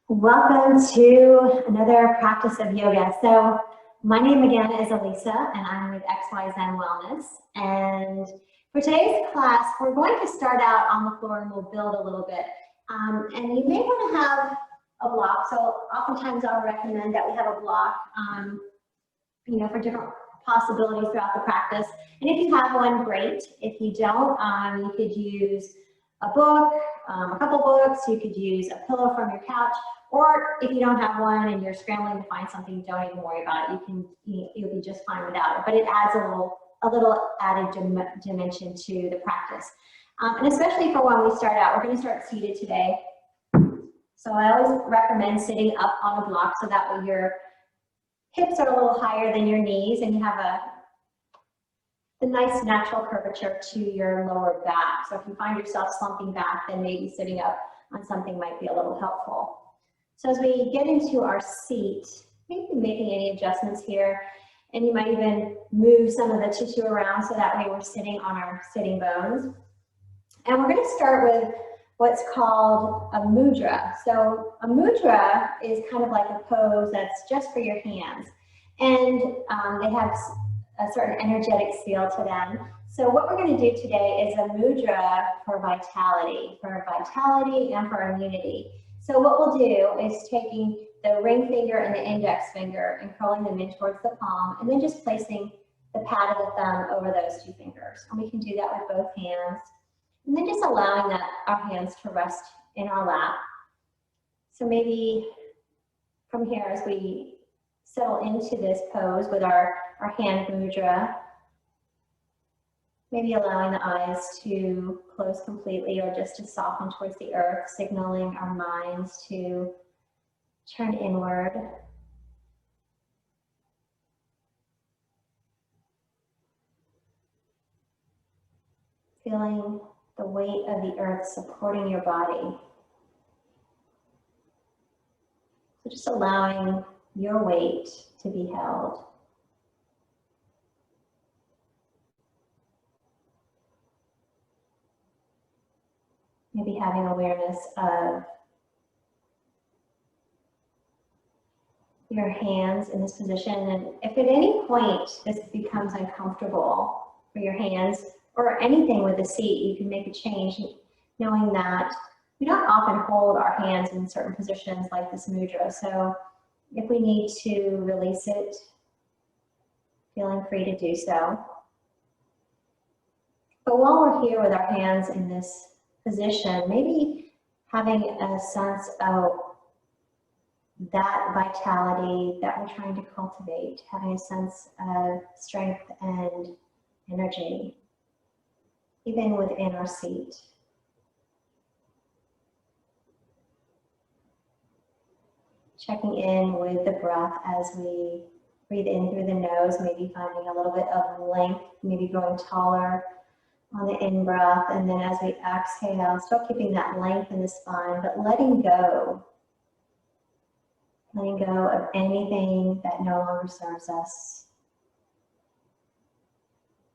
Welcome to another practice of yoga. So my name again is Elisa and I'm with XYZ Wellness. And for today's class, we're going to start out on the floor and we'll build a little bit. And you may want to have a block. So oftentimes I'll recommend that we have a block, for different possibilities throughout the practice. And if you have one, great. If you don't, you could use a book, a couple books, you could use a pillow from your couch, or if you don't have one and you're scrambling to find something, don't even worry about it. You'll be just fine without it. But it adds a little added dimension to the practice. And especially for when we start out, we're going to start seated today. So I always recommend sitting up on a block so that way your hips are a little higher than your knees and you have a nice natural curvature to your lower back. So if you find yourself slumping back, then maybe sitting up on something might be a little helpful. So as we get into our seat, maybe making any adjustments here, and you might even move some of the tissue around so that way we're sitting on our sitting bones. And we're going to start with what's called a mudra. So a mudra is kind of like a pose that's just for your hands. And they have a certain energetic feel to them. So what we're going to do today is a mudra for vitality and for immunity. So what we'll do is taking the ring finger and the index finger and curling them in towards the palm, and then just placing the pad of the thumb over those two fingers. And we can do that with both hands. And then just allowing our hands to rest in our lap. So maybe from here, as we settle into this pose with our hand mudra, maybe allowing the eyes to close completely or just to soften towards the earth, signaling our minds to turn inward. Feeling the weight of the earth supporting your body. So just allowing your weight to be held. Maybe having awareness of your hands in this position. And if at any point this becomes uncomfortable for your hands or anything with the seat, you can make a change, knowing that we don't often hold our hands in certain positions like this mudra. So if we need to release it, feeling free to do so. But while we're here with our hands in this position, maybe having a sense of that vitality that we're trying to cultivate, having a sense of strength and energy, even within our seat. Checking in with the breath as we breathe in through the nose, maybe finding a little bit of length, maybe growing taller on the in-breath, and then as we exhale, still keeping that length in the spine, but letting go of anything that no longer serves us.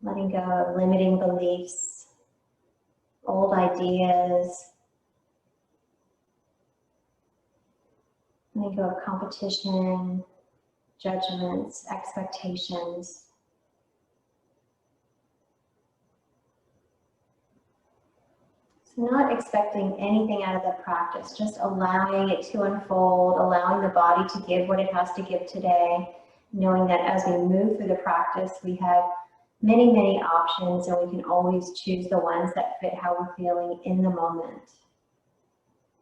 Letting go of limiting beliefs, old ideas. Letting go of competition, judgments, expectations. So not expecting anything out of the practice, just allowing it to unfold, allowing the body to give what it has to give today, knowing that as we move through the practice, we have many, many options and we can always choose the ones that fit how we're feeling in the moment.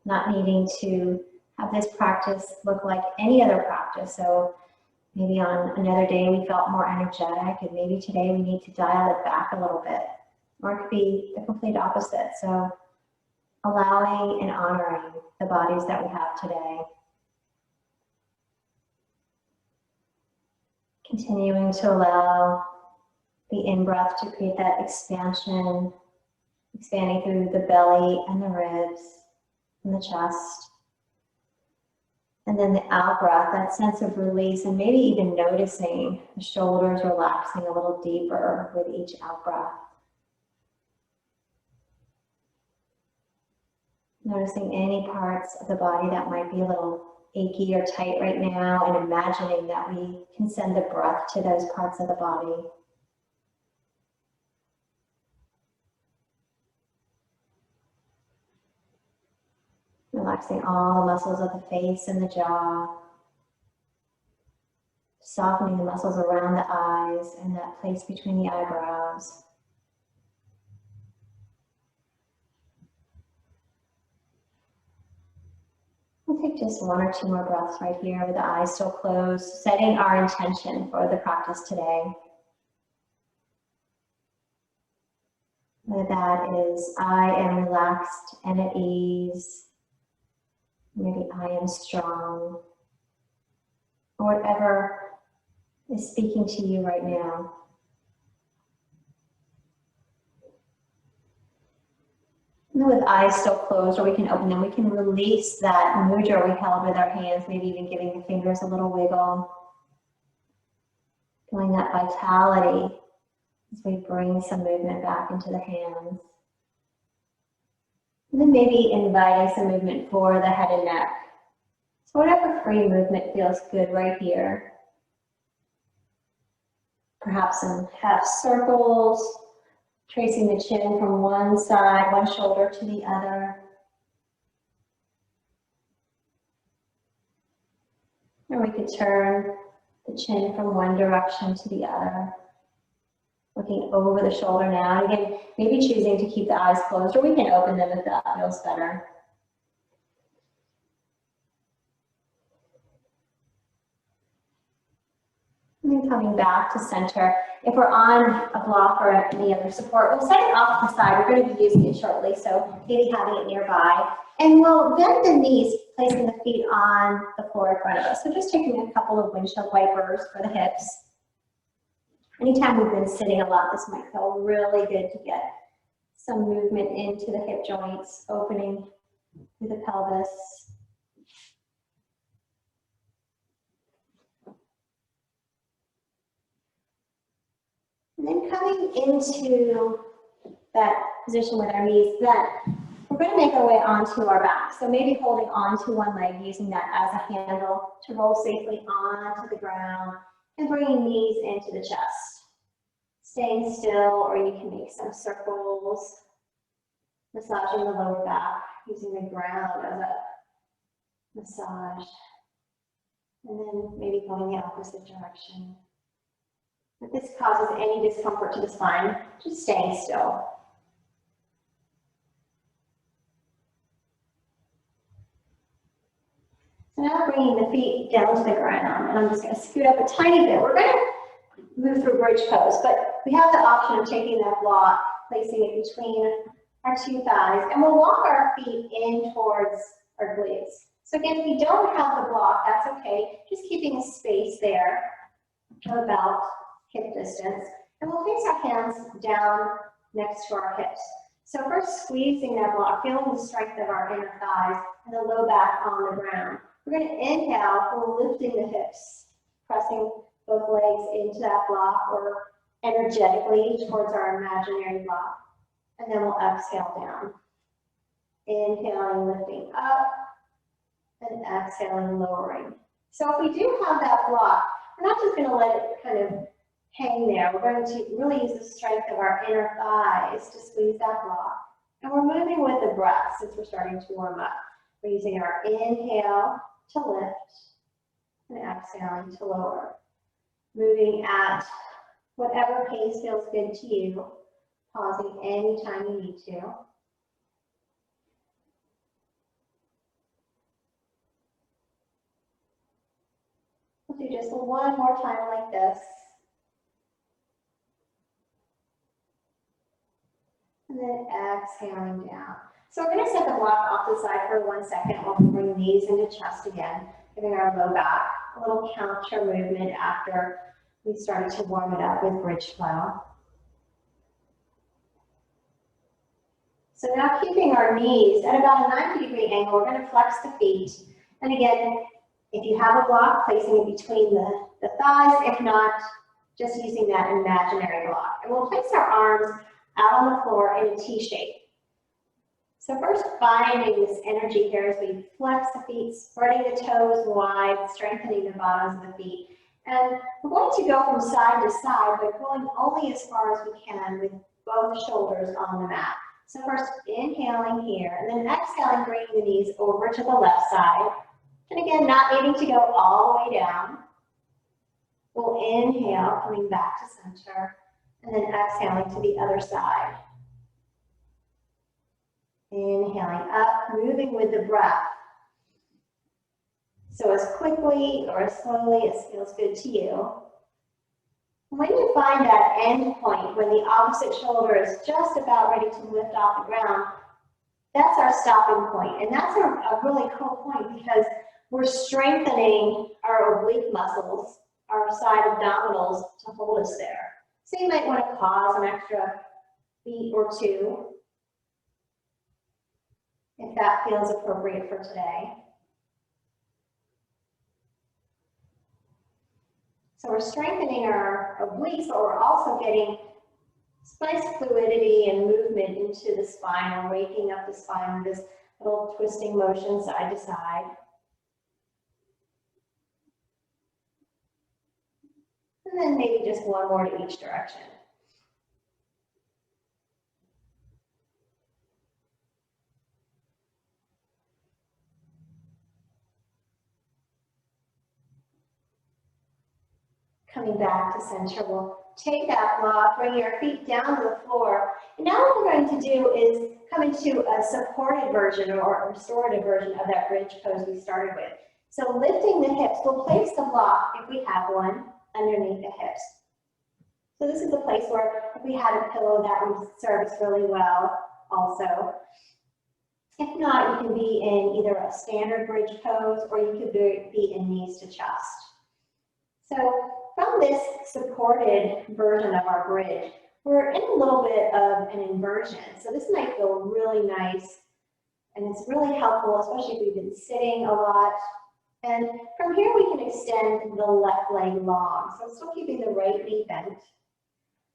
Not needing to have this practice look like any other practice. So maybe on another day we felt more energetic and maybe today we need to dial it back a little bit. Or it could be the complete opposite. So allowing and honoring the bodies that we have today. Continuing to allow the in-breath to create that expansion, expanding through the belly and the ribs and the chest. And then the out-breath, that sense of release, and maybe even noticing the shoulders relaxing a little deeper with each out-breath. Noticing any parts of the body that might be a little achy or tight right now, and imagining that we can send the breath to those parts of the body. Relaxing all the muscles of the face and the jaw. Softening the muscles around the eyes and that place between the eyebrows. We'll take just 1 or 2 more breaths right here with the eyes still closed, setting our intention for the practice today. Whether that is, I am relaxed and at ease. Maybe I am strong. Or whatever is speaking to you right now. And with eyes still closed, or we can open them, we can release that mudra we held with our hands, maybe even giving the fingers a little wiggle. Feeling that vitality as we bring some movement back into the hands. And then maybe inviting some movement for the head and neck. So whatever free movement feels good right here. Perhaps some half circles, tracing the chin from one side, one shoulder to the other. Or we could turn the chin from one direction to the other. Looking over the shoulder now. And again, maybe choosing to keep the eyes closed, or we can open them if that feels better. And then coming back to center. If we're on a block or any other support, we'll set it off to the side. We're going to be using it shortly, so maybe having it nearby. And we'll bend the knees, placing the feet on the floor in front of us. So just taking a couple of windshield wipers for the hips. Anytime we've been sitting a lot, this might feel really good to get some movement into the hip joints, opening through the pelvis. And then coming into that position with our knees, that we're going to make our way onto our back. So maybe holding onto one leg, using that as a handle to roll safely onto the ground and bringing knees into the chest. Staying still, or you can make some circles, massaging the lower back, using the ground as a massage. And then maybe going the opposite direction. If this causes any discomfort to the spine, just staying still. So now bringing the feet down to the ground, and I'm just going to scoot up a tiny bit. We're going to move through bridge pose, but we have the option of taking that block, placing it between our 2 thighs, and we'll walk our feet in towards our glutes. So again, if you don't have the block, that's okay. Just keeping a space there of about hip distance. And we'll place our hands down next to our hips. So first squeezing that block, feeling the strength of our inner thighs and the low back on the ground. We're going to inhale, we're lifting the hips, pressing both legs into that block or energetically towards our imaginary block. And then we'll exhale down. Inhaling, lifting up, and exhaling, lowering. So if we do have that block, we're not just going to let it kind of hang there. We're going to really use the strength of our inner thighs to squeeze that block. And we're moving with the breath since we're starting to warm up. We're using our inhale to lift and exhaling to lower. Moving at whatever pace feels good to you, pausing anytime you need to. We'll do just one more time like this. And then exhaling down. So we're going to set the block off to the side for 1 second while we bring knees into chest again, giving our low back a little counter movement after we started to warm it up with bridge flow. So now keeping our knees at about a 90-degree angle, we're going to flex the feet. And again, if you have a block, placing it between the thighs. If not, just using that imaginary block. And we'll place our arms out on the floor in a T shape. So first, finding this energy here as we flex the feet, spreading the toes wide, strengthening the bottoms of the feet. And we're going to go from side to side, but going only as far as we can with both shoulders on the mat. So first, inhaling here, and then exhaling, bringing the knees over to the left side. And again, not needing to go all the way down. We'll inhale, coming back to center, and then exhaling to the other side. Inhaling up, moving with the breath. So as quickly or as slowly as feels good to you. When you find that end point, when the opposite shoulder is just about ready to lift off the ground, that's our stopping point. And that's a really cool point because we're strengthening our oblique muscles, our side abdominals, to hold us there. So you might want to pause an extra beat or two if that feels appropriate for today. So we're strengthening our obliques, but we're also getting nice fluidity and movement into the spine. We're waking up the spine with this little twisting motion side to side. And then maybe just one more to each direction. Coming back to center, we'll take that block, bring your feet down to the floor. And now what we're going to do is come into a supported version or a restorative version of that bridge pose we started with. So lifting the hips, we'll place the block, if we have one, underneath the hips. So this is a place where if we had a pillow, that would serve us really well also. If not, you can be in either a standard bridge pose or you could be in knees to chest. So from this supported version of our bridge, we're in a little bit of an inversion. So this might feel really nice and it's really helpful, especially if we've been sitting a lot. And from here we can extend the left leg long. So still keeping the right knee bent.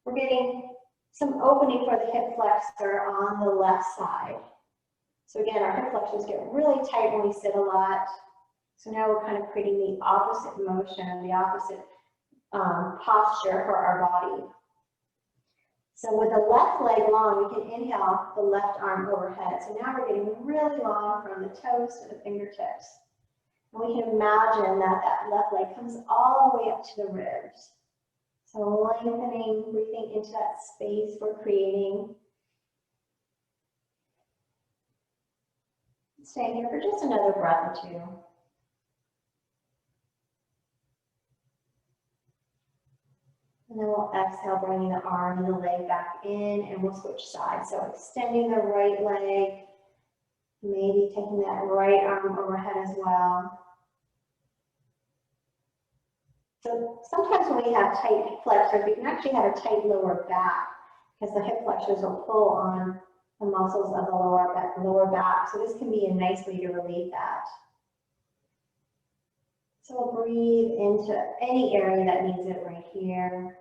We're getting some opening for the hip flexor on the left side. So again, our hip flexors get really tight when we sit a lot. So now we're kind of creating the opposite motion, the opposite posture for our body. So with the left leg long, we can inhale the left arm overhead. So now we're getting really long from the toes to the fingertips. And we can imagine that that left leg comes all the way up to the ribs. So lengthening, breathing into that space we're creating. Stay here for just another breath or two. And then we'll exhale, bringing the arm and the leg back in, and we'll switch sides. So extending the right leg, maybe taking that right arm overhead as well. So sometimes when we have tight hip flexors, we can actually have a tight lower back because the hip flexors will pull on the muscles of the lower back. So this can be a nice way to relieve that. So we'll breathe into any area that needs it right here.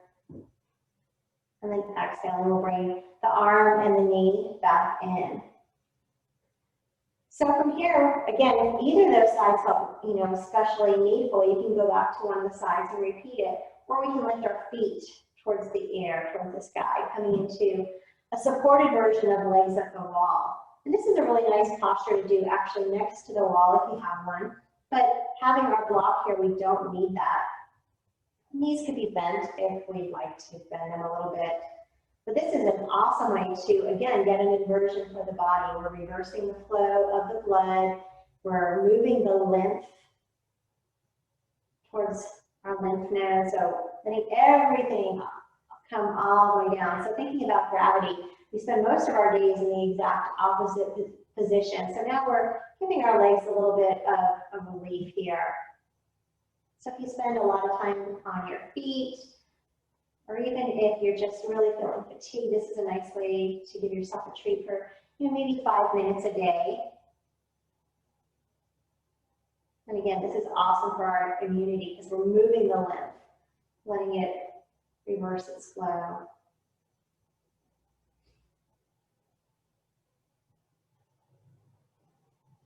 And then exhaling, we'll bring the arm and the knee back in. So from here, again, if either of those sides help, especially needful, you can go back to one of the sides and repeat it. Or we can lift our feet towards the air, towards the sky, coming into a supported version of legs at the wall. And this is a really nice posture to do actually next to the wall if you have one. But having our block here, we don't need that. Knees could be bent if we'd like to bend them a little bit. But this is an awesome way to, again, get an inversion for the body. We're reversing the flow of the blood. We're moving the lymph towards our lymph nodes. So letting everything come all the way down. So thinking about gravity, we spend most of our days in the exact opposite position. So now we're giving our legs a little bit of relief here. So if you spend a lot of time on your feet, or even if you're just really feeling fatigued, this is a nice way to give yourself a treat for maybe 5 minutes a day. And again, this is awesome for our immunity because we're moving the lymph, letting it reverse its flow. .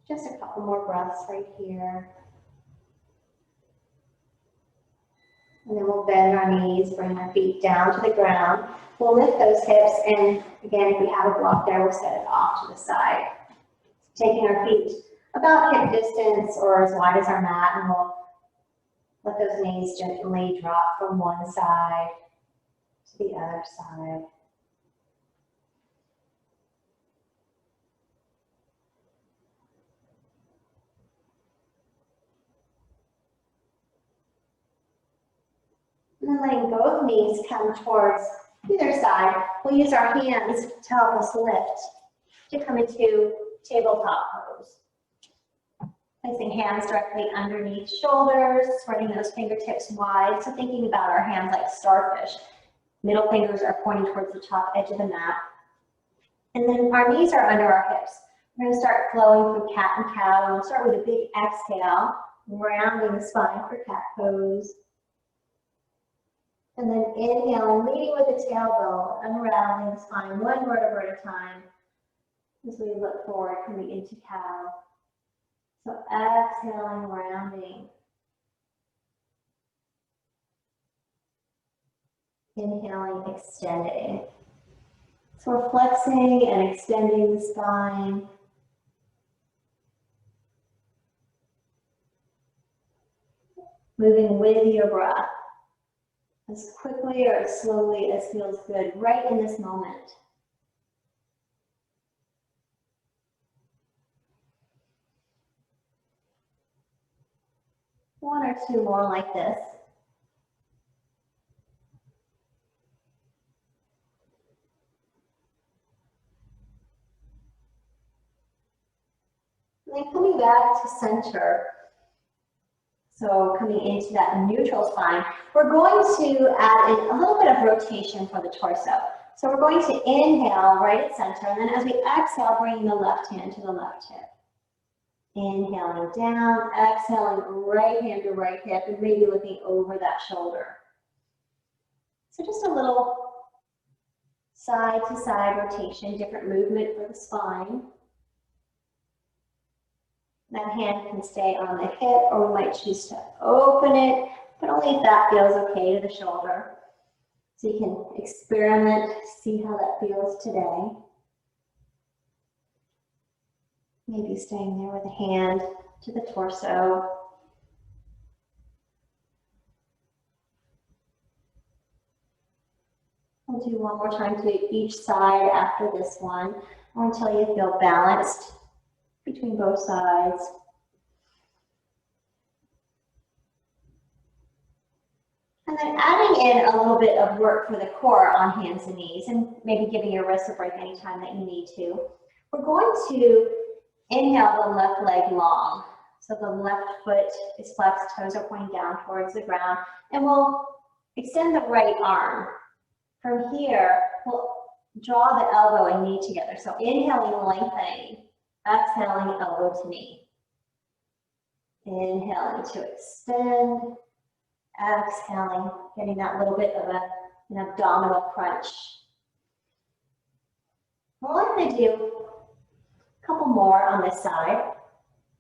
Just a couple more breaths right here. And then we'll bend our knees, bring our feet down to the ground. We'll lift those hips, and again, if we have a block there, we'll set it off to the side. Taking our feet about hip distance or as wide as our mat, and we'll let those knees gently drop from one side to the other side. And then letting both knees come towards either side. We'll use our hands to help us lift to come into tabletop pose. Placing hands directly underneath shoulders, spreading those fingertips wide. So thinking about our hands like starfish. Middle fingers are pointing towards the top edge of the mat. And then our knees are under our hips. We're going to start flowing through cat and cow. And we'll start with a big exhale, rounding the spine for cat pose. And then inhaling, leading with the tailbone, unraveling the spine one vertebra at a time as we look forward, coming into cow. So exhaling, rounding. Inhaling, extending. So we're flexing and extending the spine. Moving with your breath. As quickly or as slowly as feels good right in this moment. One or two more like this. And then coming back to center. So coming into that neutral spine, we're going to add in a little bit of rotation for the torso. So we're going to inhale right at center, and then as we exhale, bringing the left hand to the left hip. Inhaling down, exhaling right hand to right hip, and maybe looking over that shoulder. So just a little side to side rotation, different movement for the spine. That hand can stay on the hip, or we might choose to open it, but only if that feels okay to the shoulder. So you can experiment, see how that feels today. Maybe staying there with a hand to the torso. We'll do one more time to each side after this one, or until you feel balanced between both sides. And then adding in a little bit of work for the core on hands and knees, and maybe giving your wrists a break anytime that you need to. We're going to inhale the left leg long. So the left foot is flexed, toes are pointing down towards the ground, and we'll extend the right arm. From here, we'll draw the elbow and knee together. So inhaling, lengthening. Exhaling, elbow to knee. Inhaling to extend. Exhaling, getting that little bit of an abdominal crunch. We're going to do a couple more on this side.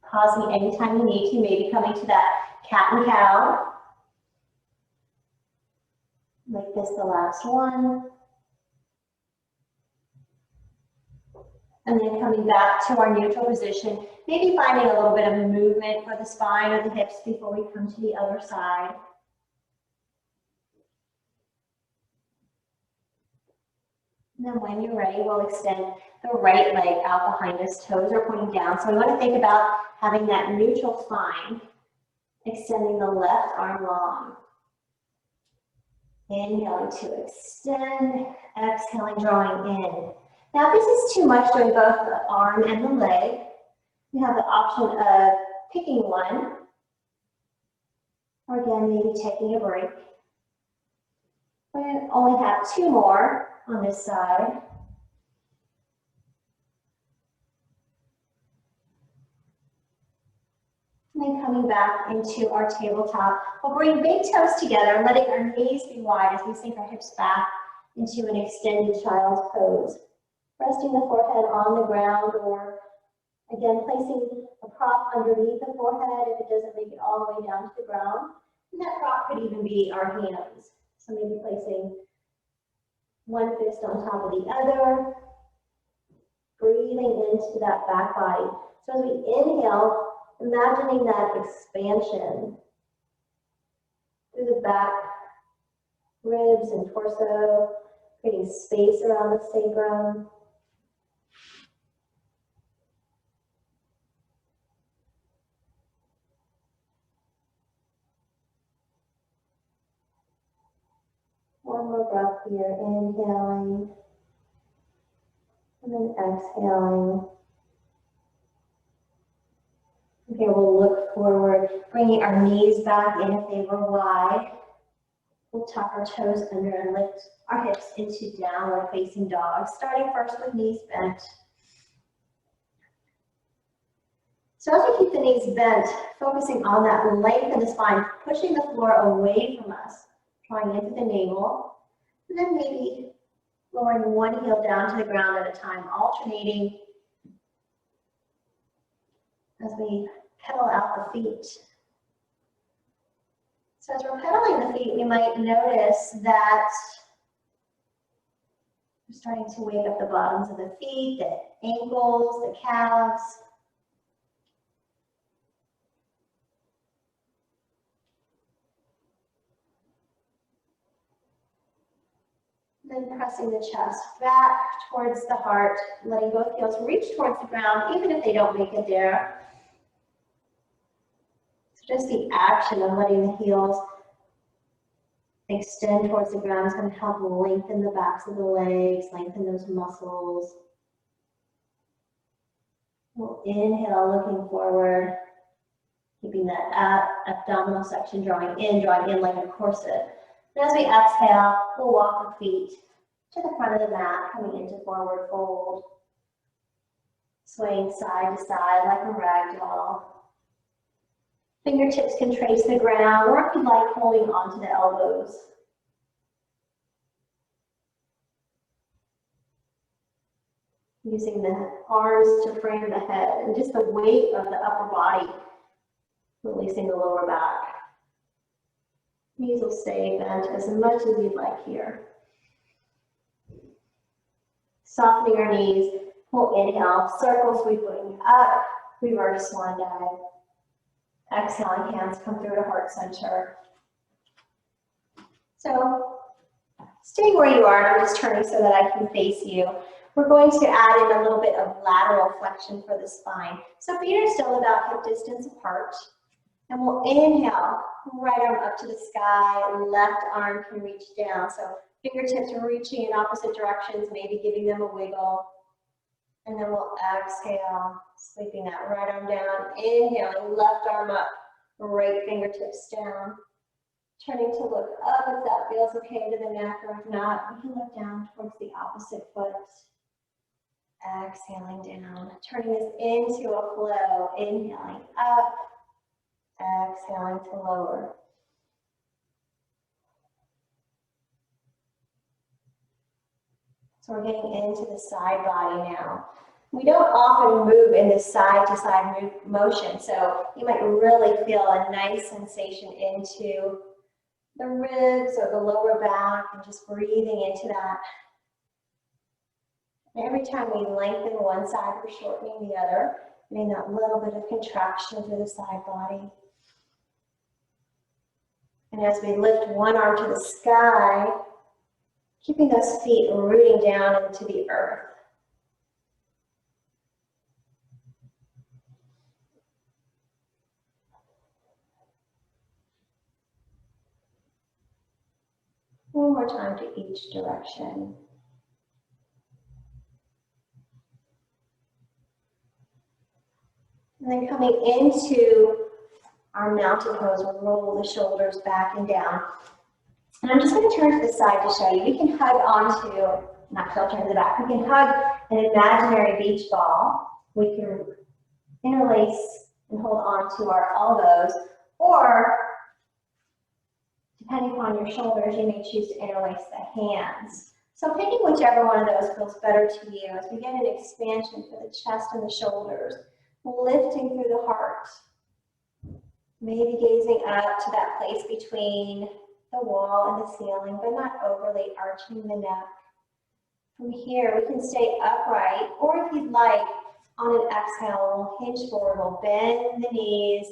Pausing anytime you need to, maybe coming to that cat and cow. Make this the last one. And then coming back to our neutral position, maybe finding a little bit of movement for the spine or the hips before we come to the other side. And then when you're ready, we'll extend the right leg out behind us, toes are pointing down. So we want to think about having that neutral spine, extending the left arm long. Inhaling to extend, exhaling, drawing in. Now, if this is too much, doing both the arm and the leg, you have the option of picking one, or again, maybe taking a break. We only have two more on this side. And then coming back into our tabletop, we'll bring big toes together, letting our knees be wide as we sink our hips back into an extended child's pose. Resting the forehead on the ground or Again, placing a prop underneath the forehead if it doesn't make it all the way down to the ground. And that prop could even be our hands. So maybe placing one fist on top of the other, breathing into that back body. So as we inhale, imagining that expansion through the back, ribs and torso, creating space around the sacrum. One more breath here, inhaling, and then exhaling. Okay, we'll look forward, bringing our knees back in if they were wide. We'll tuck our toes under and lift our hips into downward facing dog, starting first with knees bent. So as we keep the knees bent, focusing on that length of the spine, pushing the floor away from us, drawing into the navel, and then maybe lowering one heel down to the ground at a time, alternating as we pedal out the feet. So as we're pedaling the feet, we might notice that we're starting to wake up the bottoms of the feet, the ankles, the calves. Then pressing the chest back towards the heart, letting both heels reach towards the ground, even if they don't make it there. So just the action of letting the heels extend towards the ground is going to help lengthen the backs of the legs, lengthen those muscles. We'll inhale, looking forward, keeping that abdominal section drawing in like a corset. And as we exhale, we'll walk the feet to the front of the mat, coming into forward fold, swaying side to side like a rag doll. Fingertips can trace the ground, or if you like, holding onto the elbows. Using the arms to frame the head, and just the weight of the upper body, releasing the lower back. Knees will stay bent as much as you'd like here. Softening our knees, we'll inhale, circle sweeping up, reverse swan dive. Exhaling, hands come through to heart center. So, staying where you are, and I'm just turning so that I can face you. We're going to add in a little bit of lateral flexion for the spine. So feet are still about hip distance apart. And we'll inhale, right arm up to the sky, left arm can reach down. So fingertips are reaching in opposite directions, maybe giving them a wiggle. And then we'll exhale, sweeping that right arm down, inhaling, left arm up, right fingertips down. Turning to look up if that feels okay to the neck, or if not, we can look down towards the opposite foot. Exhaling down, turning this into a flow, inhaling up, exhaling to lower. So we're getting into the side body now. We don't often move in this side-to-side motion, so you might really feel a nice sensation into the ribs or the lower back, and just breathing into that. And every time we lengthen one side, we're shortening the other, getting that little bit of contraction through the side body. And as we lift one arm to the sky, keeping those feet rooting down into the earth. One more time to each direction. And then coming into our mountain pose, we'll roll the shoulders back and down. And I'm just going to turn to the side to show you. We can hug onto, not turn to the back, we can hug an imaginary beach ball. We can interlace and hold on to our elbows, or depending upon your shoulders, you may choose to interlace the hands. So picking whichever one of those feels better to you as we get an expansion for the chest and the shoulders. lifting through the heart. Maybe gazing up to that place between the wall and the ceiling, but not overly arching the neck. From here, we can stay upright, or if you'd like, on an exhale, we'll hinge forward, we'll bend the knees,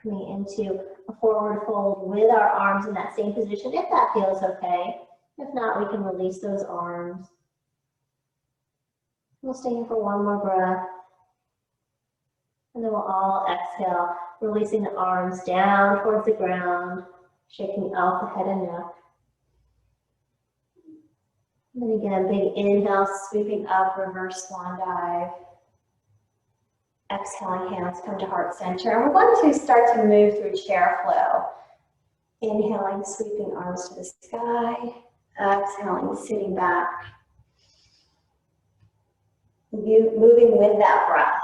coming into a forward fold with our arms in that same position, if that feels okay. If not, we can release those arms. We'll stay here for one more breath. And then we'll all exhale, releasing the arms down towards the ground, shaking out the head and neck. And then again, big inhale, sweeping up, reverse swan dive. Exhaling, hands come to heart center. And we're going to start to move through chair flow. Inhaling, sweeping arms to the sky. Exhaling, sitting back. Moving with that breath.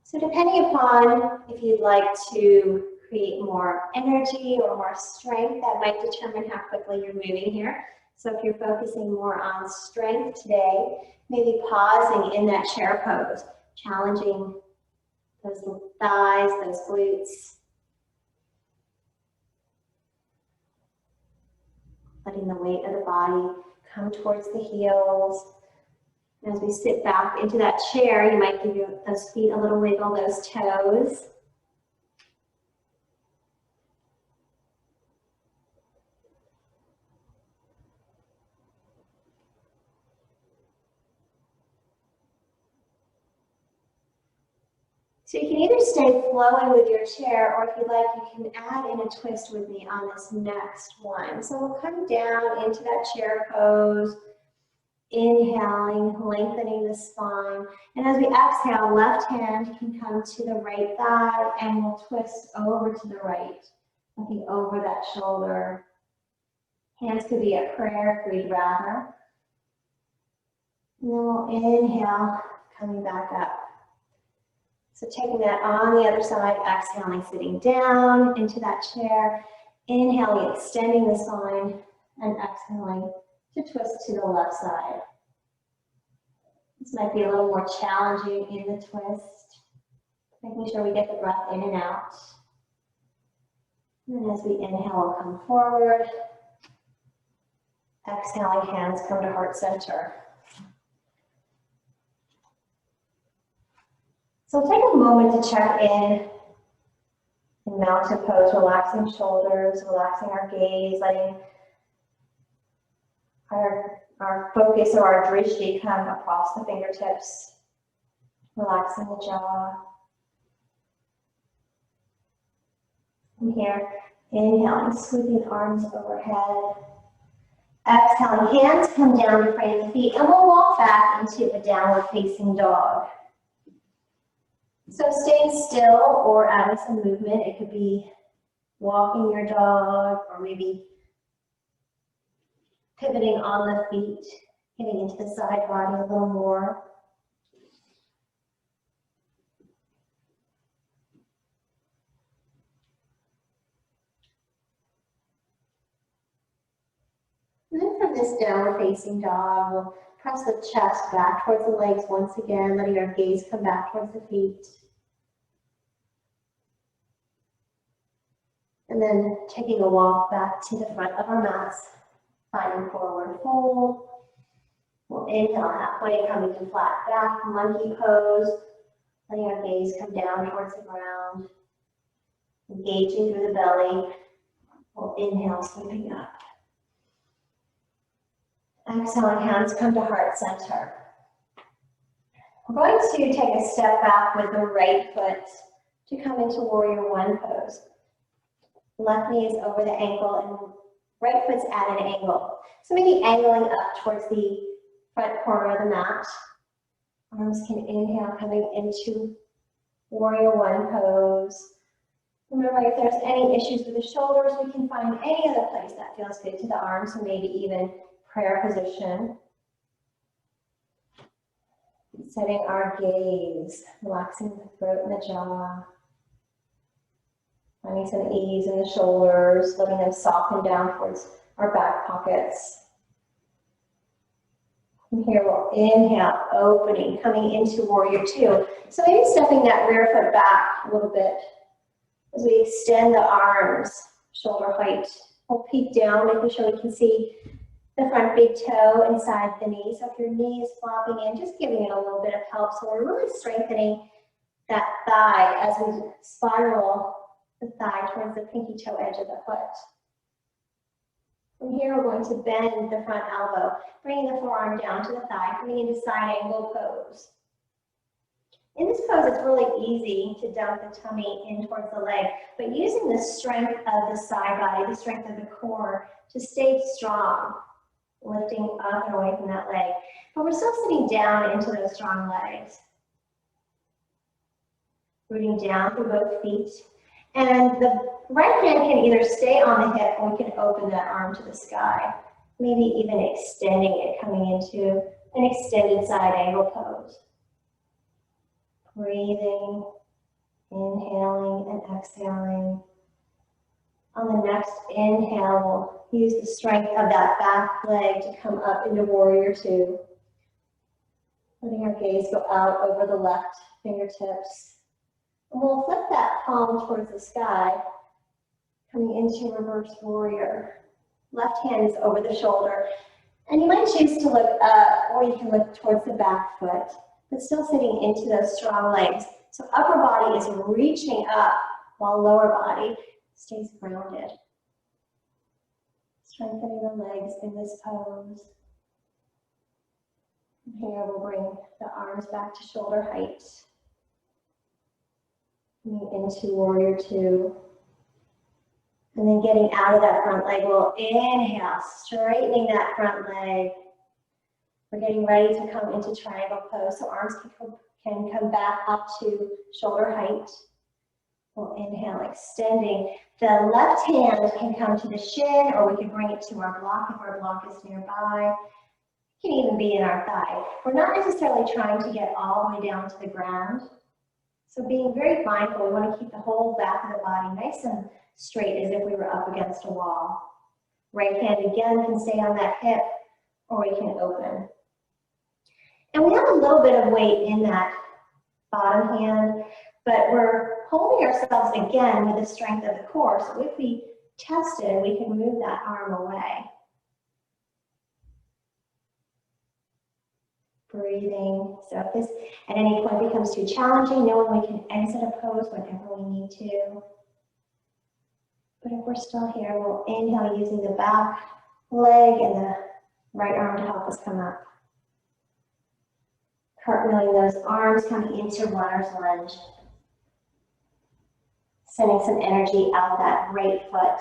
So depending upon if you'd like to create more energy or more strength, that might determine how quickly you're moving here. So if you're focusing more on strength today, maybe pausing in that chair pose, challenging those thighs, those glutes. Letting the weight of the body come towards the heels. As we sit back into that chair, you might give those feet a little wiggle, those toes. So you can either stay flowing with your chair, or if you'd like, you can add in a twist with me on this next one. So we'll come down into that chair pose, inhaling, lengthening the spine. And as we exhale, left hand can come to the right thigh, and we'll twist over to the right, looking over that shoulder. Hands could be at prayer if we'd rather. And then we'll inhale, coming back up. So taking that on the other side, exhaling, sitting down into that chair. Inhaling, extending the spine, and exhaling to twist to the left side. This might be a little more challenging in the twist. Making sure we get the breath in and out. And then as we inhale, we'll come forward. Exhaling, hands come to heart center. So take a moment to check in mountain pose, relaxing shoulders, relaxing our gaze, letting our focus or our drishti come across the fingertips, relaxing the jaw. From here, inhaling, sweeping arms overhead. Exhaling, hands come down to frame the feet, and we'll walk back into a downward facing dog. So staying still or adding some movement. It could be walking your dog, or maybe pivoting on the feet, getting into the side body a little more. And then from this downward facing dog, we'll press the chest back towards the legs once again, letting our gaze come back towards the feet. And then taking a walk back to the front of our mats, finding forward fold. We'll inhale halfway, coming to flat back, monkey pose. Letting our gaze come down towards the ground. Engaging through the belly. We'll inhale, sweeping up. Exhaling, hands come to heart center. We're going to take a step back with the right foot to come into warrior one pose. Left knee is over the ankle and right foot's at an angle. So maybe angling up towards the front corner of the mat. Arms can inhale, coming into warrior one pose. Remember, if there's any issues with the shoulders, we can find any other place that feels good to the arms, so maybe even prayer position. Setting our gaze, relaxing the throat and the jaw. Finding some ease in the shoulders, letting them soften down towards our back pockets. From here, we'll inhale, opening, coming into warrior two. So maybe stepping that rear foot back a little bit as we extend the arms, shoulder height. We'll peek down, making sure we can see the front big toe inside the knee. So if your knee is flopping in, just giving it a little bit of help. So we're really strengthening that thigh as we spiral the thigh towards the pinky toe edge of the foot. From here, we're going to bend the front elbow, bringing the forearm down to the thigh, coming into side angle pose. In this pose, it's really easy to dump the tummy in towards the leg, but using the strength of the side body, the strength of the core, to stay strong, lifting up and away from that leg. But we're still sitting down into those strong legs. Rooting down through both feet. And the right hand can either stay on the hip or we can open that arm to the sky. Maybe even extending it, coming into an extended side angle pose. Breathing, inhaling and exhaling. On the next inhale, we'll use the strength of that back leg to come up into warrior two. Letting our gaze go out over the left fingertips. And we'll flip that palm towards the sky, coming into reverse warrior. Left hand is over the shoulder. And you might choose to look up, or you can look towards the back foot, but still sitting into those strong legs. So upper body is reaching up, while lower body stays grounded. Strengthening the legs in this pose. And here we'll bring the arms back to shoulder height. Coming into warrior two. And then getting out of that front leg, we'll inhale, straightening that front leg. We're getting ready to come into triangle pose, so arms can come back up to shoulder height. We'll inhale, extending. The left hand can come to the shin, or we can bring it to our block if our block is nearby. It can even be in our thigh. We're not necessarily trying to get all the way down to the ground. So being very mindful, we want to keep the whole back of the body nice and straight as if we were up against a wall. Right hand again can stay on that hip, or we can open. And we have a little bit of weight in that bottom hand, but we're holding ourselves again with the strength of the core. So if we test it, we can move that arm away. Breathing. So if this at any point becomes too challenging, knowing we can exit a pose whenever we need to. But if we're still here, we'll inhale using the back leg and the right arm to help us come up. Cartwheeling those arms, coming into runner's lunge. Sending some energy out that right foot.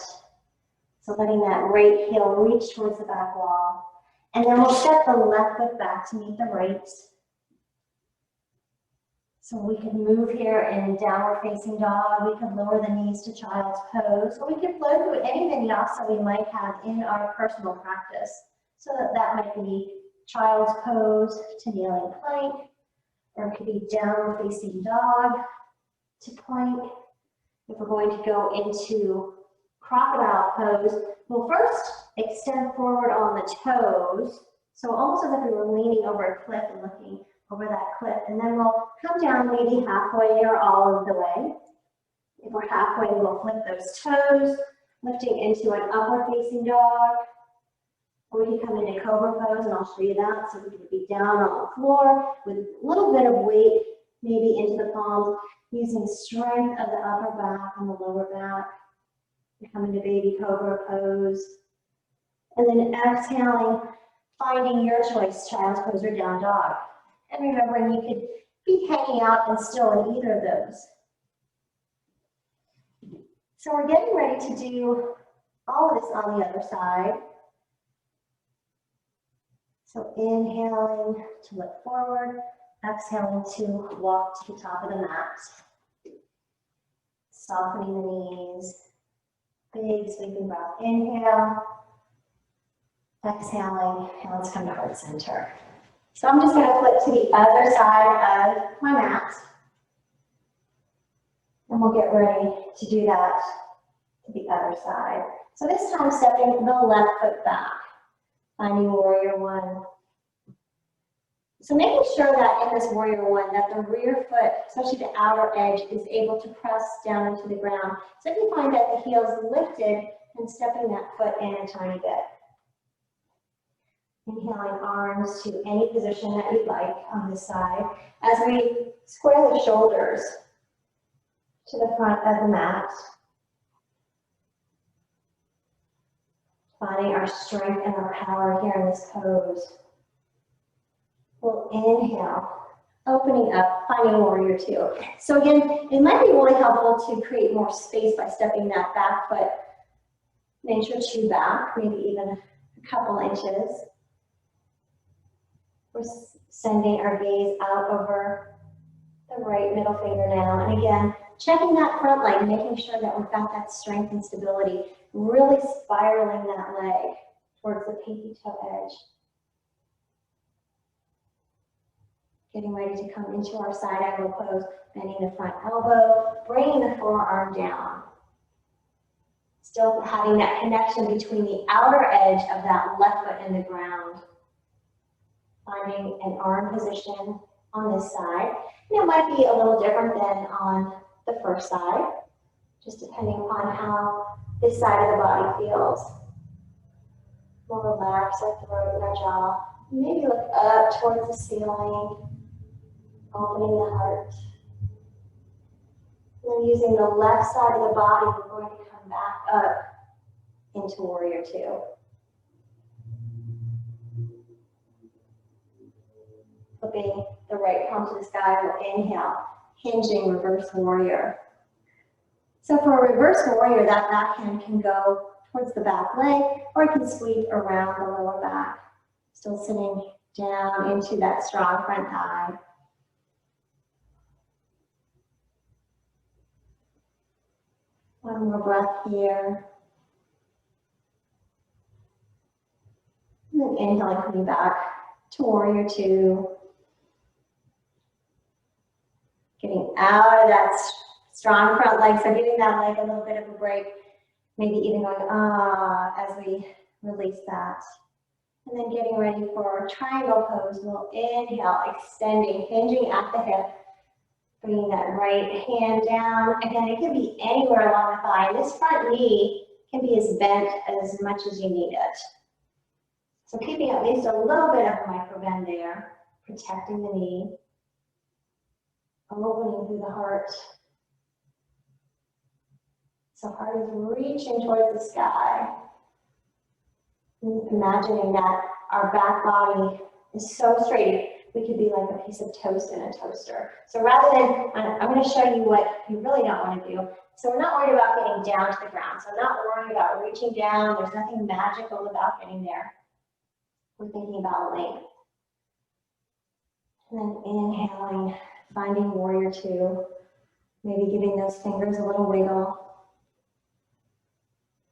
So letting that right heel reach towards the back wall. And then we'll step the left foot back to meet the right. So we can move here in downward facing dog. We can lower the knees to child's pose, or we can flow through any vinyasa we might have in our personal practice. So that might be child's pose to kneeling plank, or it could be downward facing dog to plank. If we're going to go into crocodile pose, we'll first extend forward on the toes, so almost as if we were leaning over a cliff and looking over that cliff, and then we'll come down maybe halfway or all of the way. If we're halfway, we'll flip those toes, lifting into an upward facing dog, or we can come into Cobra Pose, and I'll show you that. So we can be down on the floor with a little bit of weight, maybe into the palms, using strength of the upper back and the lower back. We come into baby Cobra Pose. And then exhaling, finding your choice, child's pose or down dog. And remembering you could be hanging out and still in either of those. So we're getting ready to do all of this on the other side. So inhaling to look forward, exhaling to walk to the top of the mat. Softening the knees. Big sweeping breath. Inhale. Exhaling, and let's come to heart center. So I'm just going to flip to the other side of my mat. And we'll get ready to do that to the other side. So this time stepping the left foot back, finding warrior one. So making sure that in this warrior one, that the rear foot, especially the outer edge, is able to press down into the ground. So if you find that the heel is lifted, then stepping that foot in a tiny bit. Inhaling arms to any position that you'd like on this side. As we square the shoulders to the front of the mat. Finding our strength and our power here in this pose. We'll inhale, opening up, finding warrior two. So again, it might be really helpful to create more space by stepping that back foot an inch or two back, maybe even a couple inches. We're sending our gaze out over the right middle finger now. And again, checking that front leg, making sure that we've got that strength and stability, really spiraling that leg towards the pinky toe edge. Getting ready to come into our side angle pose, bending the front elbow, bringing the forearm down. Still having that connection between the outer edge of that left foot and the ground. Finding an arm position on this side. And it might be a little different than on the first side, just depending upon how this side of the body feels. We'll relax our throat and our jaw. Maybe look up towards the ceiling. Opening the heart. And then using the left side of the body, we're going to come back up into warrior two. Flipping the right palm to the sky, we'll inhale, hinging reverse warrior. So for a reverse warrior, that backhand can go towards the back leg, or it can sweep around the lower back. Still sitting down into that strong front thigh. One more breath here. And then inhaling, coming back to warrior two. Getting out of that strong front leg, so giving that leg a little bit of a break. Maybe even going as we release that. And then getting ready for triangle pose. We'll inhale, extending, hinging at the hip. Bringing that right hand down. Again, it can be anywhere along the thigh. This front knee can be as bent as much as you need it. So keeping at least a little bit of a micro bend there, protecting the knee. Opening through the heart. So heart is reaching towards the sky. Imagining that our back body is so straight. We could be like a piece of toast in a toaster. So rather than, I'm going to show you what you really don't want to do. So we're not worried about getting down to the ground. So I'm not worried about reaching down. There's nothing magical about getting there. We're thinking about length. And then inhaling, finding warrior two. Maybe giving those fingers a little wiggle.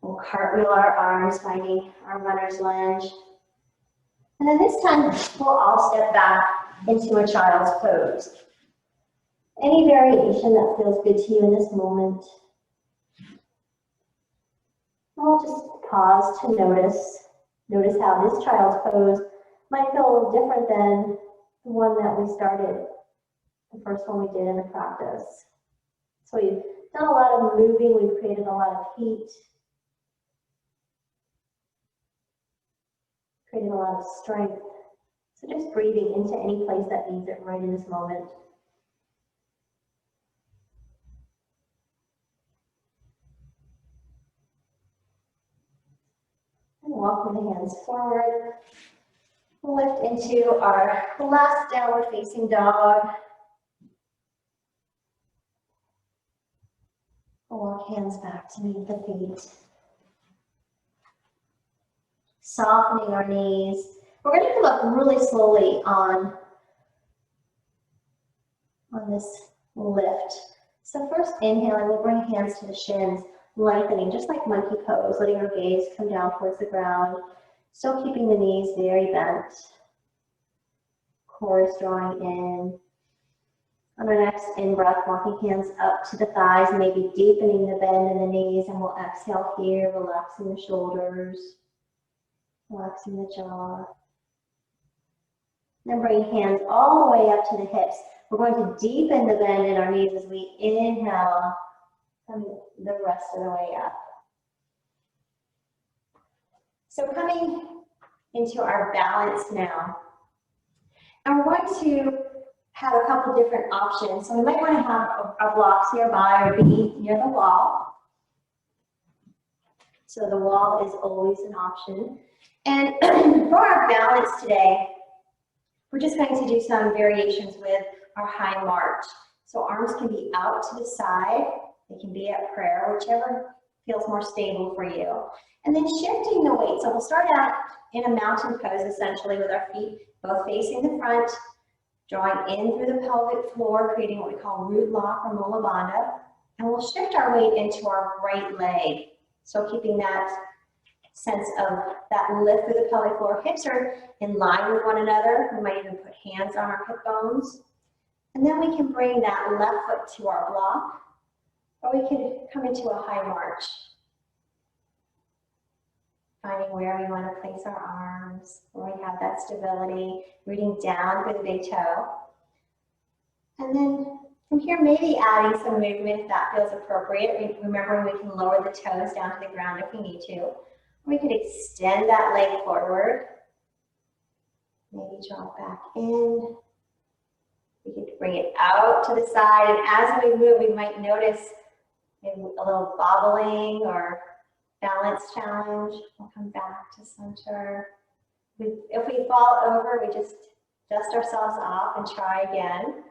We'll cartwheel our arms, finding our runner's lunge. And then this time, we'll all step back into a child's pose. Any variation that feels good to you in this moment. We'll just pause to notice. Notice how this child's pose might feel a little different than the one that we started, the first one we did in the practice. So we've done a lot of moving, we've created a lot of heat. Creating a lot of strength. So just breathing into any place that needs it right in this moment. And walking the hands forward. Lift into our last downward facing dog. Walk hands back to meet the feet. Softening our knees. We're going to come up really slowly on this lift. So first inhaling, we'll bring hands to the shins, lengthening, just like monkey pose, letting our gaze come down towards the ground. Still keeping the knees very bent. Core is drawing in. On our next in-breath, walking hands up to the thighs, maybe deepening the bend in the knees, and we'll exhale here, relaxing the shoulders. Relaxing the jaw. Then bring hands all the way up to the hips. We're going to deepen the bend in our knees as we inhale, come the rest of the way up. So coming into our balance now. And we're going to have a couple different options. So we might want to have our blocks nearby or be near the wall. So the wall is always an option. And for our balance today, we're just going to do some variations with our high march. So arms can be out to the side, they can be at prayer, whichever feels more stable for you. And then shifting the weight. So we'll start out in a mountain pose essentially with our feet both facing the front, drawing in through the pelvic floor, creating what we call root lock or mula bandha. And we'll shift our weight into our right leg. So keeping that sense of that lift through the pelvic floor. Hips are in line with one another. We might even put hands on our hip bones. And then we can bring that left foot to our block, or we could come into a high march. Finding where we want to place our arms, where we have that stability, rooting down through the big toe. And then from here, maybe adding some movement if that feels appropriate. Remembering we can lower the toes down to the ground if we need to. We could extend that leg forward. Maybe draw back in. We could bring it out to the side. And as we move, we might notice maybe a little bobbling or balance challenge. We'll come back to center. If we fall over, we just dust ourselves off and try again.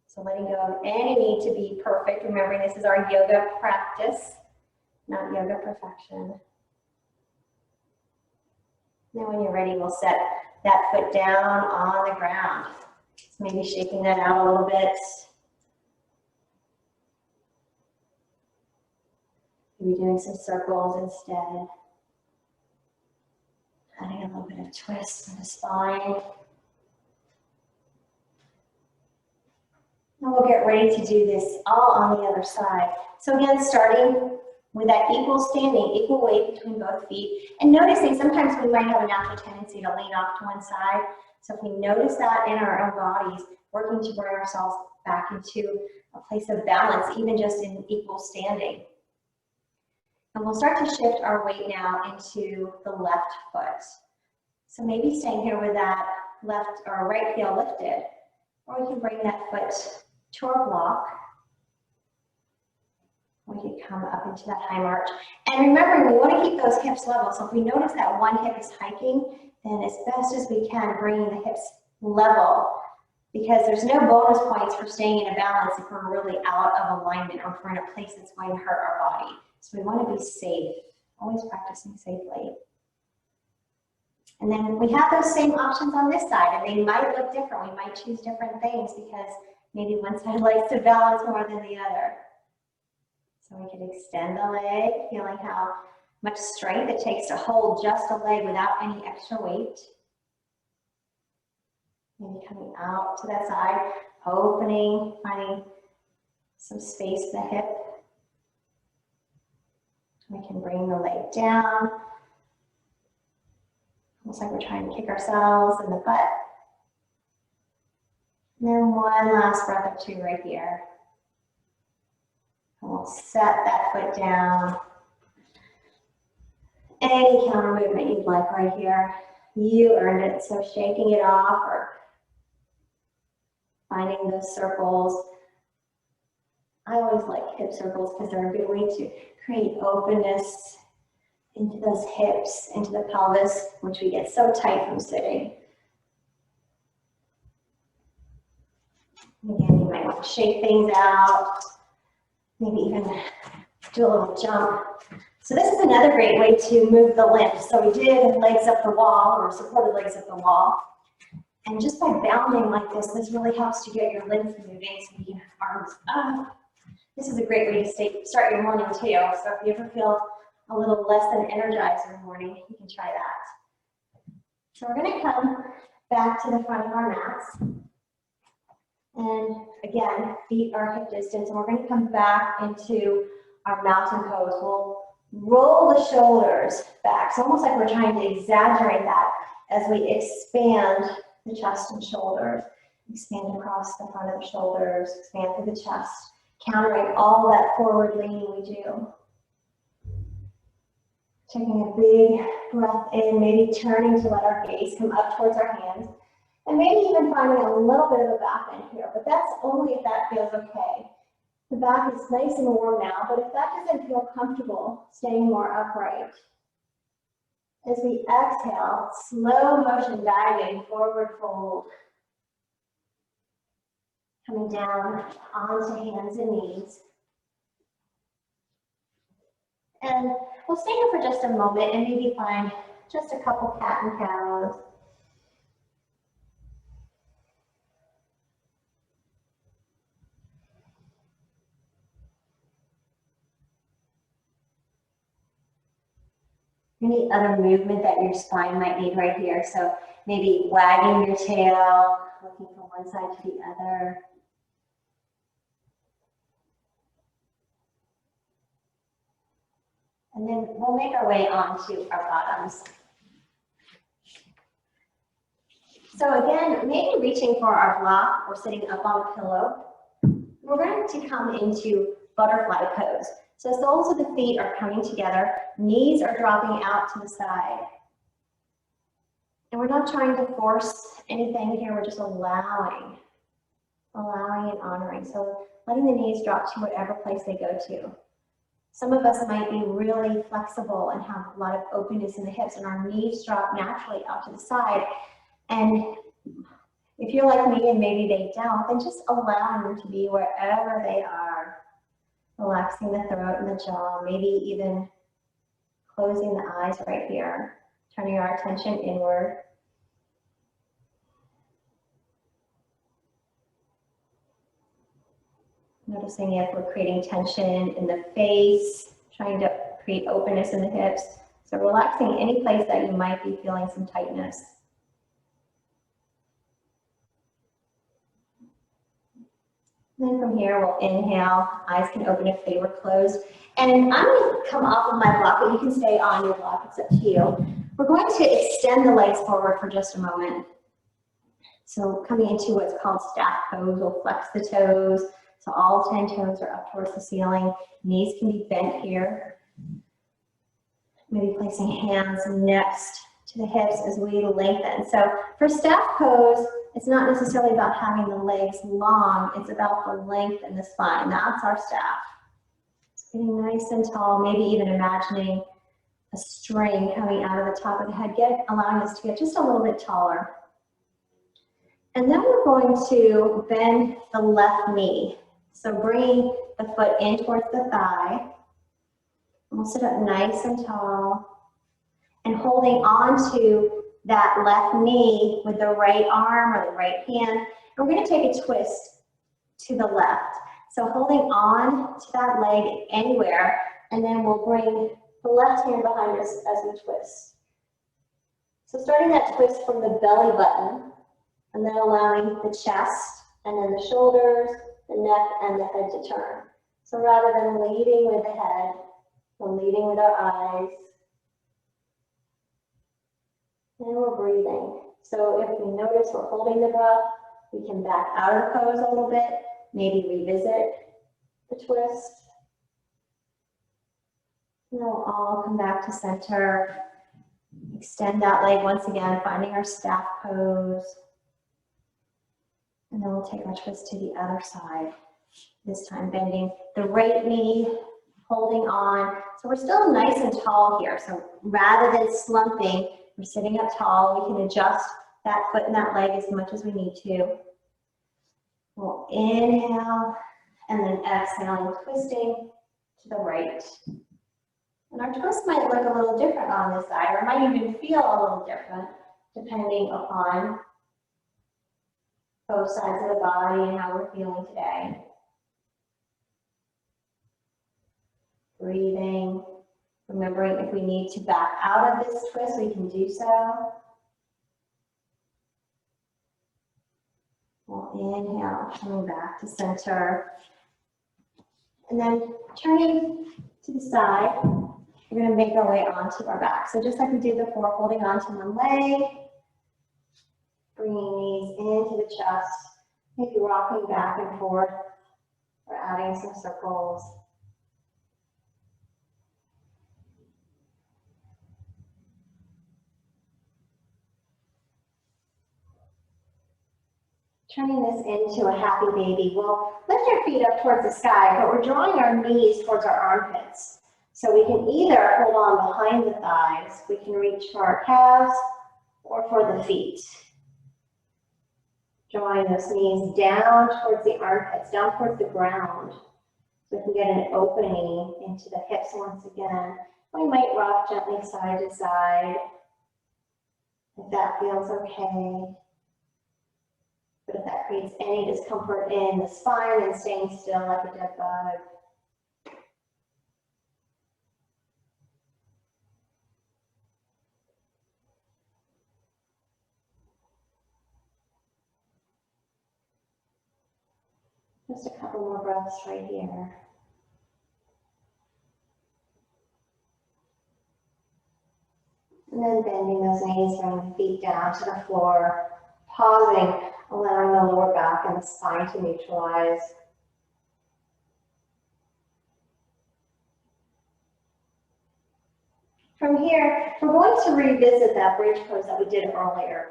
So letting go of any need to be perfect. Remembering this is our yoga practice, not yoga perfection. Then when you're ready, we'll set that foot down on the ground. So maybe shaking that out a little bit. Maybe doing some circles instead. Adding a little bit of twist in the spine. And we'll get ready to do this all on the other side. So again, starting with that equal standing, equal weight between both feet. And noticing sometimes we might have a natural tendency to lean off to one side. So if we notice that in our own bodies, working to bring ourselves back into a place of balance, even just in equal standing. And we'll start to shift our weight now into the left foot. So maybe staying here with that left or right heel lifted, or we can bring that foot to our block. We can come up into that high march. And remembering, we want to keep those hips level. So if we notice that one hip is hiking, then as best as we can, bringing the hips level, because there's no bonus points for staying in a balance if we're really out of alignment or if we're in a place that's going to hurt our body. So we want to be safe, always practicing safely. And then we have those same options on this side, and they might look different. We might choose different things because maybe one side likes to balance more than the other. So we can extend the leg, feeling how much strength it takes to hold just a leg without any extra weight. Maybe coming out to that side, opening, finding some space in the hip. We can bring the leg down, almost like we're trying to kick ourselves in the butt. And then one last breath or two right here. And we'll set that foot down. Any counter movement you'd like right here. You earned it, so shaking it off or finding those circles. I always like hip circles because they're a good way to create openness into those hips, into the pelvis, which we get so tight from sitting. Again, you might want to shake things out, maybe even do a little jump. So this is another great way to move the limbs. So we did legs up the wall, or supported legs up the wall. And just by bounding like this really helps to get your limbs moving, so you can have arms up. This is a great way to start your morning too. So if you ever feel a little less than energized in the morning, you can try that. So we're going to come back to the front of our mats. And again, feet are hip distance, and we're going to come back into our mountain pose. We'll roll the shoulders back. It's almost like we're trying to exaggerate that as we expand the chest and shoulders, expand across the front of the shoulders, expand through the chest, countering all that forward leaning we do. Taking a big breath in, maybe turning to let our gaze come up towards our hands, and maybe even finding a little bit of a back bend here, but that's only if that feels okay. The back is nice and warm now, but if that doesn't feel comfortable, staying more upright. As we exhale, slow motion diving, forward fold. Coming down onto hands and knees. And we'll stay here for just a moment and maybe find just a couple cat and cows. Any other movement that your spine might need right here. So maybe wagging your tail, looking from one side to the other. And then we'll make our way onto our bottoms. So again, maybe reaching for our block or sitting up on a pillow. We're going to come into butterfly pose. So soles of the feet are coming together, knees are dropping out to the side. And we're not trying to force anything here, we're just allowing and honoring. So letting the knees drop to whatever place they go to. Some of us might be really flexible and have a lot of openness in the hips, and our knees drop naturally out to the side. And if you're like me and maybe they don't, then just allowing them to be wherever they are. Relaxing the throat and the jaw, maybe even closing the eyes right here, turning our attention inward. Noticing if we're creating tension in the face, trying to create openness in the hips. So relaxing any place that you might be feeling some tightness. Then from here, we'll inhale. Eyes can open if they were closed. And I'm going to come off of my block, but you can stay on your block. It's up to you. We're going to extend the legs forward for just a moment. So coming into what's called staff pose, we'll flex the toes. So all 10 toes are up towards the ceiling. Knees can be bent here. Maybe placing hands next to the hips as we lengthen. So for staff pose, it's not necessarily about having the legs long, it's about the length in the spine. That's our staff. It's getting nice and tall, maybe even imagining a string coming out of the top of the head, allowing us to get just a little bit taller. And then we're going to bend the left knee. So bringing the foot in towards the thigh. And we'll sit up nice and tall and holding on to that left knee with the right arm or the right hand. And we're going to take a twist to the left. So holding on to that leg anywhere, and then we'll bring the left hand behind us as we twist. So starting that twist from the belly button, and then allowing the chest, and then the shoulders, the neck, and the head to turn. So rather than leading with the head, we're leading with our eyes. And we're breathing. So if we notice we're holding the breath, we can back out of the pose a little bit, maybe revisit the twist. And then we'll all come back to center. Extend that leg once again, finding our staff pose. And then we'll take our twist to the other side. This time bending the right knee, holding on. So we're still nice and tall here. So rather than slumping, we're sitting up tall. We can adjust that foot and that leg as much as we need to. We'll inhale and then exhaling, twisting to the right. And our twist might look a little different on this side, or it might even feel a little different depending upon both sides of the body and how we're feeling today. Breathing. Remembering if we need to back out of this twist, we can do so. We'll inhale, coming back to center. And then turning to the side, we're going to make our way onto our back. So just like we did before, holding on to one leg, Bringing knees into the chest, maybe rocking back and forth or adding some circles. Turning this into a happy baby. We'll lift our feet up towards the sky, but we're drawing our knees towards our armpits. So we can either hold on behind the thighs, we can reach for our calves or for the feet. Drawing those knees down towards the armpits, down towards the ground. So we can get an opening into the hips once again. We might rock gently side to side, if that feels okay. But if that creates any discomfort in the spine, then staying still like a dead bug. Just a couple more breaths right here. And then bending those knees, bringing the feet down to the floor, pausing, allowing the lower back and the spine to neutralize. From here, we're going to revisit that bridge pose that we did earlier.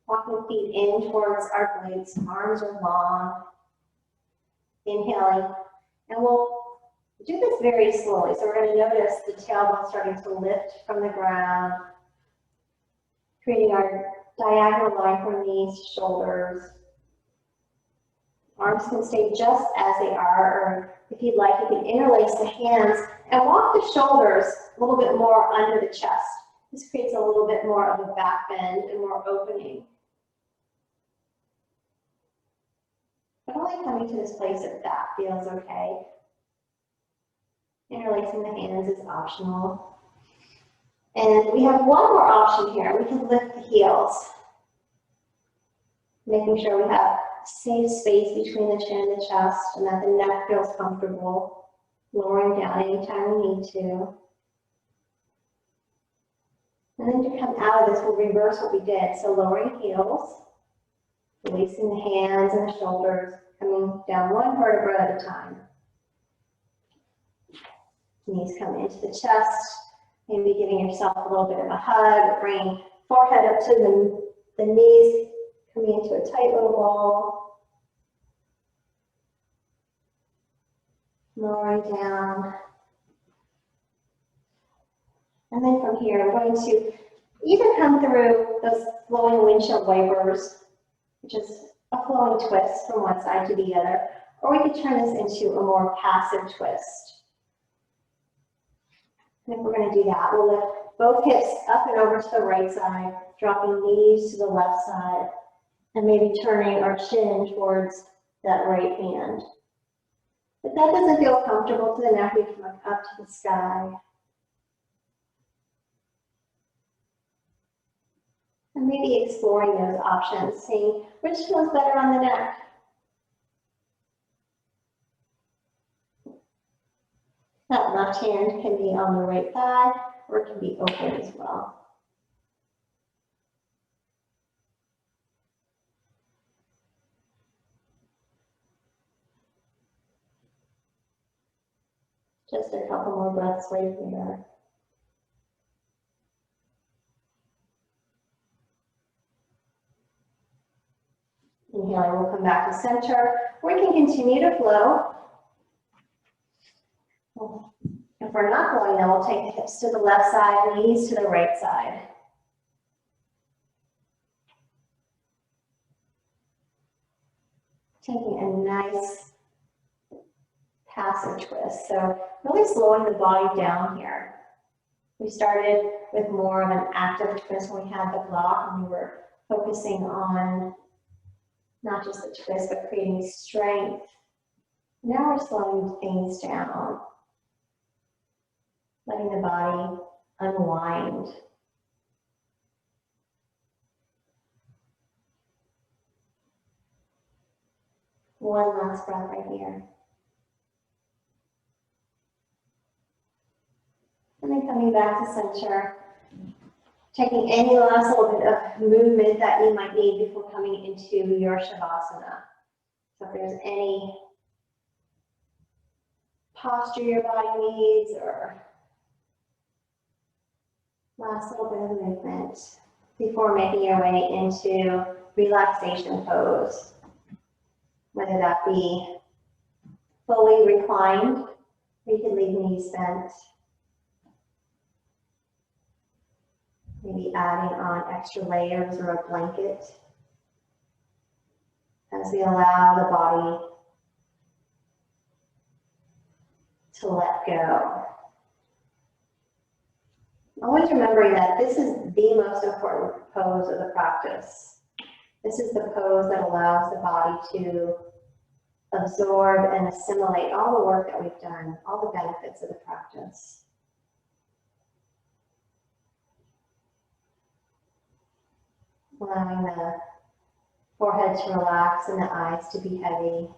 Walking feet in towards our glutes, arms are long. Inhaling, and we'll do this very slowly. So we're going to notice the tailbone starting to lift from the ground, creating our diagonal line from knees to shoulders. Arms can stay just as they are, or if you'd like, you can interlace the hands and walk the shoulders a little bit more under the chest. This creates a little bit more of a back bend and more opening. But only coming to this place if that feels okay. Interlacing the hands is optional. And we have one more option here. We can lift the heels, making sure we have safe space between the chin and the chest and that the neck feels comfortable. Lowering down anytime we need to. And then to come out of this, we'll reverse what we did. So lowering heels, releasing the hands and the shoulders, coming down one vertebra at a time. Knees come into the chest, maybe giving yourself a little bit of a hug, bringing forehead up to the knees, coming into a tight little ball. Lowering down. And then from here, I'm going to either come through those flowing windshield wipers, which is a flowing twist from one side to the other, or we could turn this into a more passive twist. And if we're going to do that, we'll lift both hips up and over to the right side, dropping knees to the left side, and maybe turning our chin towards that right hand. If that doesn't feel comfortable to the neck, we can look up to the sky. And maybe exploring those options, seeing which feels better on the neck. That left hand can be on the right thigh, or it can be open as well. Just a couple more breaths right here. Inhaling, we'll come back to center. We can continue to flow. If we're not flowing, then we'll take the hips to the left side, knees to the right side. Taking a nice passive twist. So really slowing the body down here. We started with more of an active twist when we had the block and we were focusing on not just the twist, but creating strength. Now we're slowing things down, letting the body unwind. One last breath right here. And then coming back to center, Taking any last little bit of movement that you might need before coming into your Shavasana. So if there's any posture your body needs or last little bit of movement before making your way into relaxation pose, whether that be fully reclined, or you can leave knees bent, maybe adding on extra layers or a blanket as we allow the body to let go. Always remembering that this is the most important pose of the practice. This is the pose that allows the body to absorb and assimilate all the work that we've done, all the benefits of the practice. Allowing the forehead to relax and the eyes to be heavy.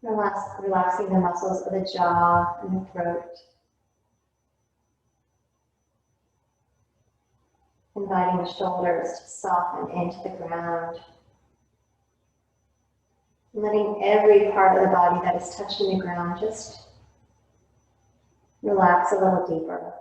Relaxing the muscles of the jaw and the throat. Inviting the shoulders to soften into the ground. Letting every part of the body that is touching the ground just relax a little deeper.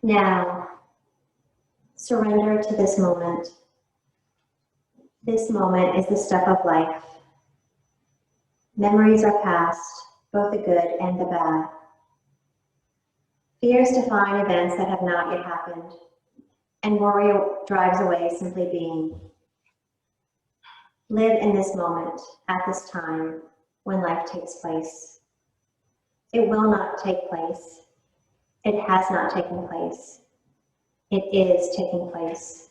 Now, surrender to this moment. This moment is the stuff of life. Memories are past, both the good and the bad. Fears define events that have not yet happened, and worry drives away simply being. Live in this moment, at this time, when life takes place. It will not take place. It has not taken place. It is taking place.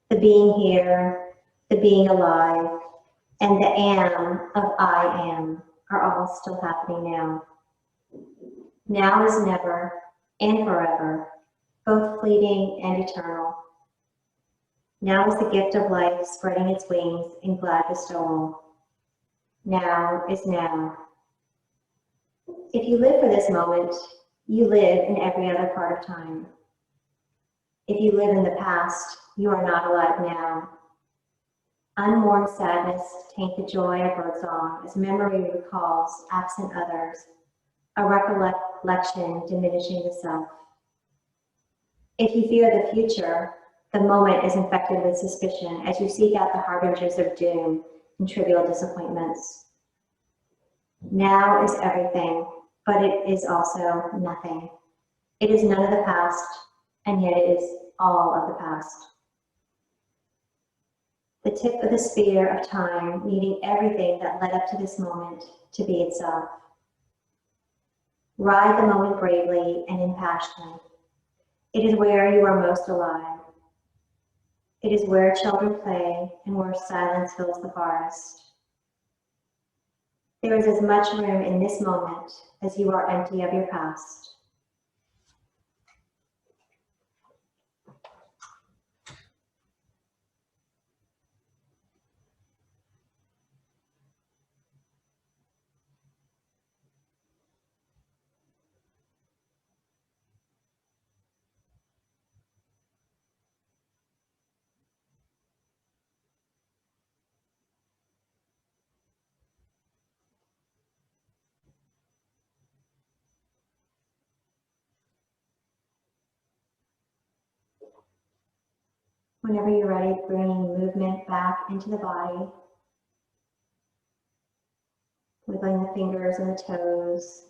The being here, the being alive, and the am of I am are all still happening now. Now is never and forever, both fleeting and eternal. Now is the gift of life spreading its wings in glad bestowal. Now is now. If you live for this moment, you live in every other part of time. If you live in the past, you are not alive now. Unmourned sadness taint the joy of birdsong as memory recalls absent others, a recollection diminishing the self. If you fear the future, the moment is infected with suspicion as you seek out the harbingers of doom and trivial disappointments. Now is everything, but it is also nothing. It is none of the past, and yet it is all of the past. The tip of the spear of time needing everything that led up to this moment to be itself. Ride the moment bravely and in passion. It is where you are most alive. It is where children play and where silence fills the forest. There is as much room in this moment as you are empty of your past. Whenever you're ready, bringing movement back into the body, wiggling the fingers and the toes,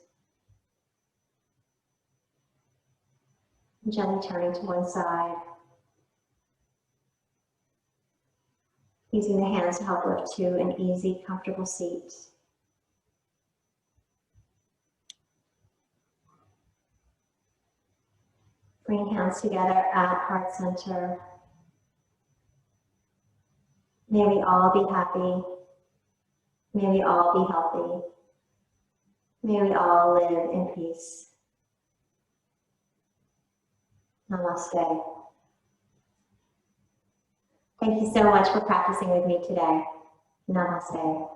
and gently turning to one side, using the hands to help lift to an easy, comfortable seat. Bring hands together at heart center. May we all be happy. May we all be healthy. May we all live in peace. Namaste. Thank you so much for practicing with me today. Namaste.